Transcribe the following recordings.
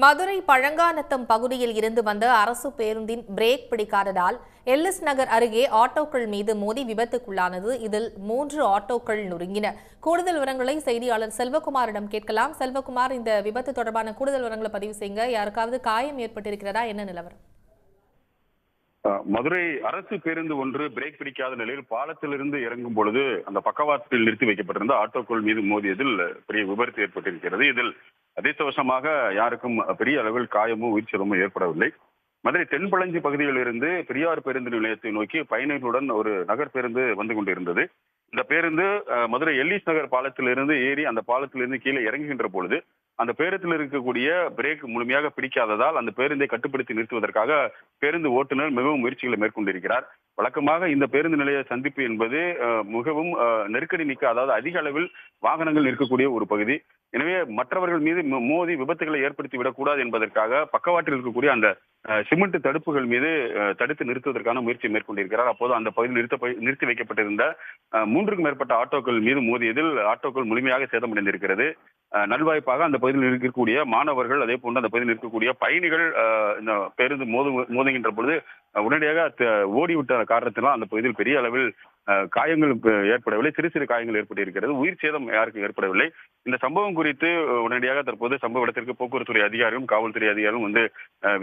மதுரை பழங்காநத்தம் பகுதியில் இருந்து வந்த அரசு பேருந்தின் பிரேக் பிடிக்காததால் எல்லிஸ் நகர் அருகே ஆட்டோக்கள் மீது மோதி விபத்துக்குள்ளானது. இதில் 3 ஆட்டோக்கள் நொறுங்கின. கூடுதல் விவரங்களை செய்தியாளர் செல்வகுமாரிடம் கேட்கலாம். செல்வகுமார், இந்த விபத்து தொடர்பான கூடுதல் விவரங்களை பதிவு செய்யுங்க. யாருக்காவது காயம் ஏற்பட்டிருக்கிறதா? என்ன நிலவரம்? மதுரை அரசு பேருந்து ஒன்று பிரேக் பிடிக்காத நிலையில் பாலத்திலிருந்து இறங்கும் பொழுது அந்த பக்கவாட்டில் நிறுத்தி வைக்கப்பட்டிருந்த ஆட்டோக்கள் மீது மோதியதில் பெரிய விபத்து ஏற்பட்டிருக்கிறது. இதில் அதிர்ஷ்டவசமாக யாருக்கும் பெரிய அளவில் காயமோ உயிர் சேதமோ ஏற்படவில்லை. மதுரை தென்பழஞ்சி பகுதியில் இருந்து பெரியார் பேருந்து நிலையத்தை நோக்கி பயணிகளுடன் ஒரு நகர் பேருந்து வந்து கொண்டிருந்தது. இந்த பேருந்து மதுரை எல்லிஸ் நகர் பாலத்திலிருந்து ஏறி அந்த பாலத்திலிருந்து கீழே இறங்குகின்ற பொழுது அந்த பேருந்தில் இருக்கக்கூடிய பிரேக் முழுமையாக பிடிக்காததால் அந்த பேருந்தை கட்டுப்படுத்தி நிறுத்துவதற்காக பேருந்து ஓட்டுநர் மிகவும் முயற்சிகளை மேற்கொண்டிருக்கிறார். வழக்கமாக இந்த பேருந்து நிலைய சந்திப்பு என்பது மிகவும் நெருக்கடி மிக்க, அதாவது அதிக அளவில் வாகனங்கள் நிற்கக்கூடிய ஒரு பகுதி. எனவே மற்றவர்கள் மீது மோதி விபத்துகளை ஏற்படுத்தி விடக்கூடாது என்பதற்காக பக்கவாட்டில் இருக்கக்கூடிய அந்த சிமெண்ட் தடுப்புகள் மீது தடுத்து நிறுத்துவதற்கான முயற்சியை மேற்கொண்டிருக்கிறார். அப்போது அந்த பகுதியில் நிறுத்தி வைக்கப்பட்டிருந்த 3க்கும் மேற்பட்ட ஆட்டோக்கள் மீது மோதியதில் ஆட்டோக்கள் முழுமையாக சேதமடைந்திருக்கிறது. நல்வாய்ப்பாக அந்த பகுதியில் இருக்கக்கூடிய மாணவர்கள், அதே போன்று அந்த பகுதியில் இருக்கக்கூடிய பயணிகள் இந்த பேருந்து மோதுகின்ற பொழுது உடனடியாக ஓடிவிட்ட காரணத்தினால் அந்த பகுதியில் பெரிய அளவில் காயங்கள் ஏற்படவில்லை. சிறு சிறு காயங்கள் ஏற்பட்டிருக்கிறது. உயிர் சேதம் யாருக்கும் ஏற்படவில்லை. இந்த சம்பவம் குறித்து உடனடியாக தற்போது சம்பவ இடத்திற்கு போக்குவரத்துறை அதிகாரிகளும் காவல்துறை அதிகாரிகளும் வந்து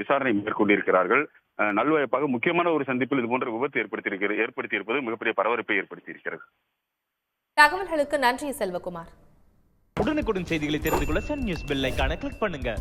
விசாரணை மேற்கொண்டிருக்கிறார்கள். நல்வாய்ப்பாக முக்கியமான ஒரு சந்திப்பில் இது போன்ற விபத்து ஏற்படுத்தியிருப்பது மிகப்பெரிய பரபரப்பை ஏற்படுத்தியிருக்கிறது. தகவல்களுக்கு நன்றி செல்வகுமார். உடனுக்குடன் செய்திகளை தெரிந்து கொள்ள சன் நியூஸ் பெல் ஐகானை கிளிக் பண்ணுங்க.